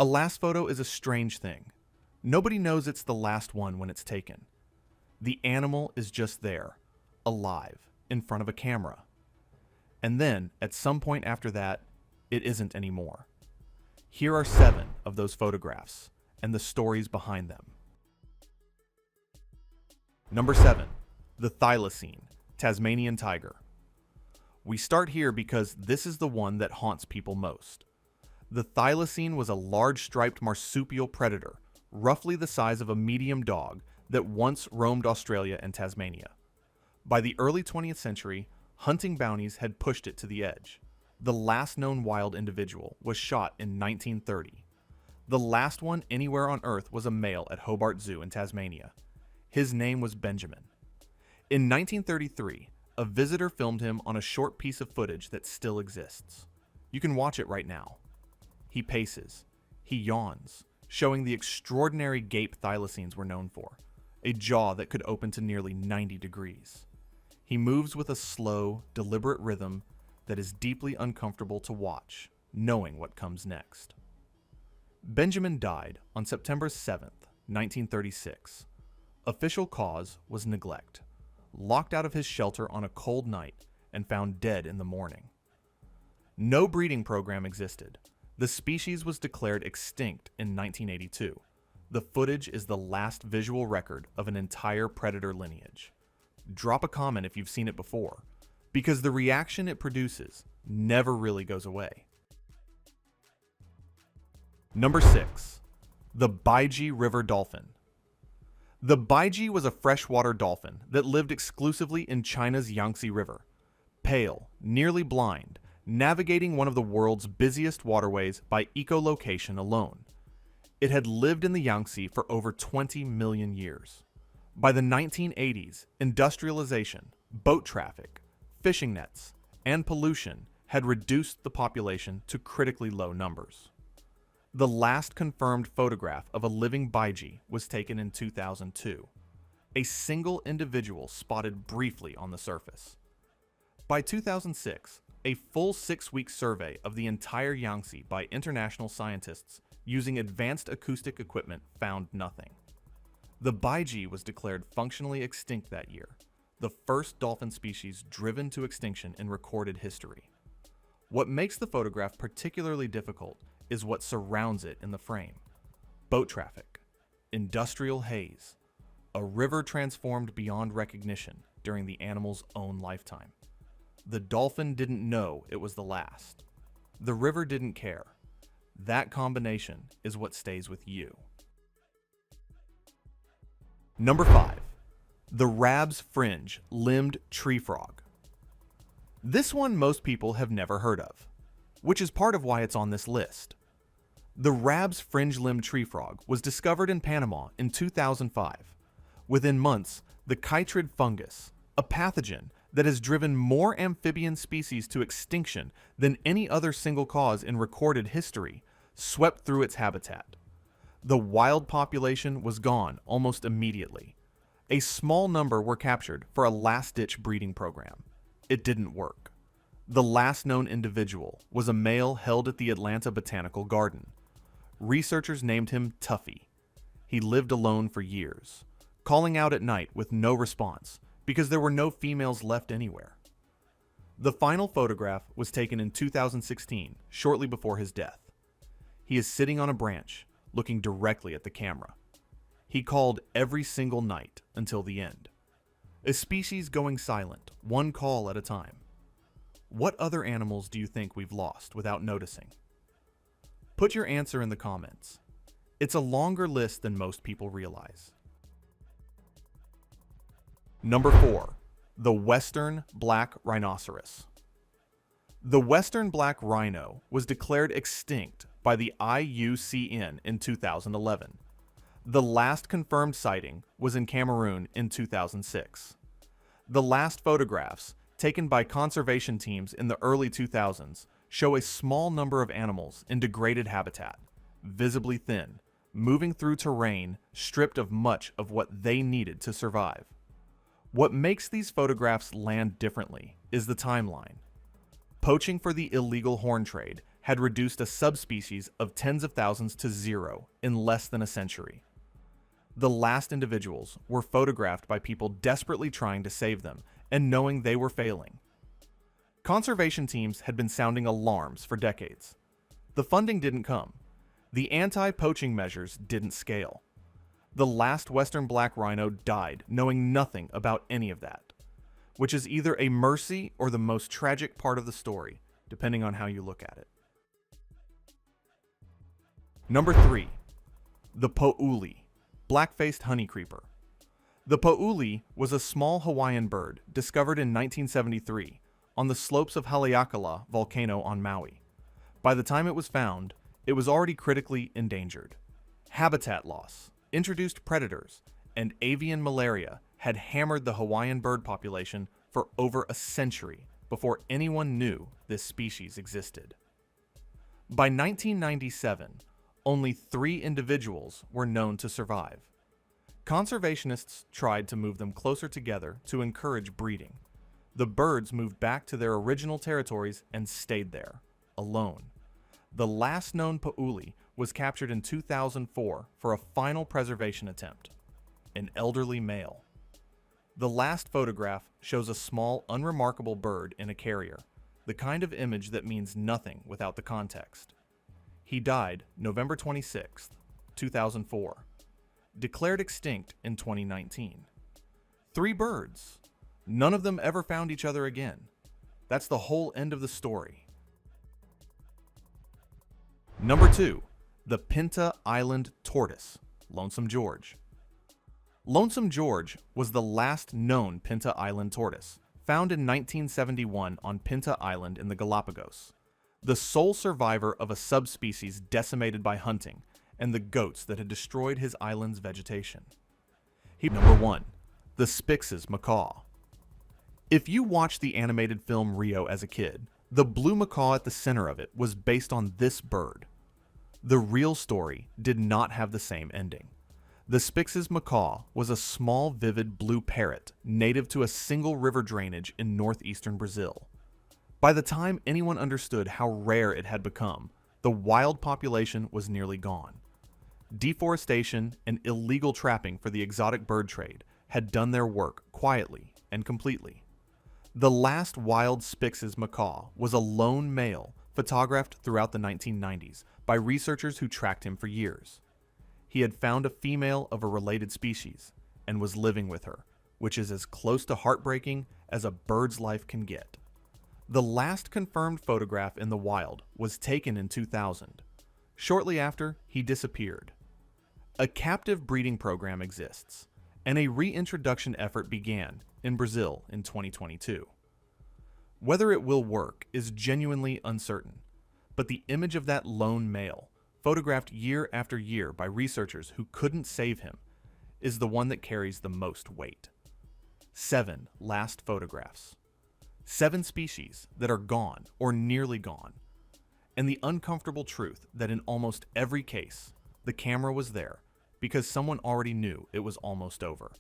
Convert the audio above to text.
A last photo is a strange thing. Nobody knows it's the last one when it's taken. The animal is just there, alive, in front of a camera. And then, at some point after that, it isn't anymore. Here are 7 of those photographs, and the stories behind them. Number 7. The Thylacine, Tasmanian tiger. We start here because this is the one that haunts people most. The Thylacine was a large striped marsupial predator, roughly the size of a medium dog, that once roamed Australia and Tasmania. By the early 20th century, hunting bounties had pushed it to the edge. The last known wild individual was shot in 1930. The last one anywhere on Earth was a male at Hobart Zoo in Tasmania. His name was Benjamin. In 1933, a visitor filmed him on a short piece of footage that still exists. You can watch it right now. He paces. He yawns, showing the extraordinary gape thylacines were known for, a jaw that could open to nearly 90 degrees. He moves with a slow, deliberate rhythm that is deeply uncomfortable to watch, knowing what comes next. Benjamin died on September 7th, 1936. Official cause was neglect, locked out of his shelter on a cold night and found dead in the morning. No breeding program existed. The species was declared extinct in 1982. The footage is the last visual record of an entire predator lineage. Drop a comment if you've seen it before, because the reaction it produces never really goes away. Number 6. The Baiji River Dolphin. The Baiji was a freshwater dolphin that lived exclusively in China's Yangtze River. Pale, nearly blind, navigating one of the world's busiest waterways by echolocation alone. It had lived in the Yangtze for over 20 million years. By the 1980s, industrialization, boat traffic, fishing nets, and pollution had reduced the population to critically low numbers. The last confirmed photograph of a living Baiji was taken in 2002. A single individual spotted briefly on the surface. By 2006, a full 6-week survey of the entire Yangtze by international scientists using advanced acoustic equipment found nothing. The Baiji was declared functionally extinct that year, the first dolphin species driven to extinction in recorded history. What makes the photograph particularly difficult is what surrounds it in the frame. Boat traffic, industrial haze, a river transformed beyond recognition during the animal's own lifetime. The dolphin didn't know it was the last. The river didn't care. That combination is what stays with you. Number 5. The Rabb's Fringe-Limbed tree frog. This one most people have never heard of, which is part of why it's on this list. The Rabb's Fringe-Limbed tree frog was discovered in Panama in 2005. Within months, the chytrid fungus, a pathogen that has driven more amphibian species to extinction than any other single cause in recorded history, swept through its habitat. The wild population was gone almost immediately. A small number were captured for a last-ditch breeding program. It didn't work. The last known individual was a male held at the Atlanta Botanical Garden. Researchers named him Tuffy. He lived alone for years, calling out at night with no response because there were no females left anywhere. The final photograph was taken in 2016, shortly before his death. He is sitting on a branch, looking directly at the camera. He called every single night until the end. A species going silent, one call at a time. What other animals do you think we've lost without noticing? Put your answer in the comments. It's a longer list than most people realize. Number 4. The Western Black Rhinoceros. The Western Black Rhino was declared extinct by the IUCN in 2011. The last confirmed sighting was in Cameroon in 2006. The last photographs, taken by conservation teams in the early 2000s, show a small number of animals in degraded habitat, visibly thin, moving through terrain stripped of much of what they needed to survive. What makes these photographs land differently is the timeline. Poaching for the illegal horn trade had reduced a subspecies of tens of thousands to zero in less than a century. The last individuals were photographed by people desperately trying to save them and knowing they were failing. Conservation teams had been sounding alarms for decades. The funding didn't come. The anti-poaching measures didn't scale. The last western black rhino died knowing nothing about any of that, which is either a mercy or the most tragic part of the story, depending on how you look at it. Number 3. The Po'uli, black-faced honeycreeper. The Po'uli was a small Hawaiian bird discovered in 1973 on the slopes of Haleakala volcano on Maui. By the time it was found, it was already critically endangered. Habitat loss, introduced predators, and avian malaria had hammered the Hawaiian bird population for over a century before anyone knew this species existed. By 1997, only 3 individuals were known to survive. Conservationists tried to move them closer together to encourage breeding. The birds moved back to their original territories and stayed there, alone. The last known Po'uli was captured in 2004 for a final preservation attempt, an elderly male. The last photograph shows a small, unremarkable bird in a carrier, the kind of image that means nothing without the context. He died November 26, 2004, declared extinct in 2019. 3 birds. None of them ever found each other again. That's the whole end of the story. Number 2. The Pinta Island tortoise, Lonesome George. Lonesome George was the last known Pinta Island tortoise, found in 1971 on Pinta Island in the Galapagos, the sole survivor of a subspecies decimated by hunting and the goats that had destroyed his island's vegetation. Number 1. The Spix's Macaw. If you watched the animated film Rio as a kid, the blue macaw at the center of it was based on this bird. The real story did not have the same ending. The Spix's macaw was a small, vivid blue parrot native to a single river drainage in northeastern Brazil. By the time anyone understood how rare it had become, the wild population was nearly gone. Deforestation and illegal trapping for the exotic bird trade had done their work quietly and completely. The last wild Spix's macaw was a lone male photographed throughout the 1990s by researchers who tracked him for years. He had found a female of a related species and was living with her, which is as close to heartbreaking as a bird's life can get. The last confirmed photograph in the wild was taken in 2000. Shortly after, he disappeared. A captive breeding program exists, and a reintroduction effort began in Brazil in 2022. Whether it will work is genuinely uncertain, but the image of that lone male, photographed year after year by researchers who couldn't save him, is the one that carries the most weight. 7 last photographs. 7 species that are gone or nearly gone. And the uncomfortable truth that in almost every case, the camera was there because someone already knew it was almost over,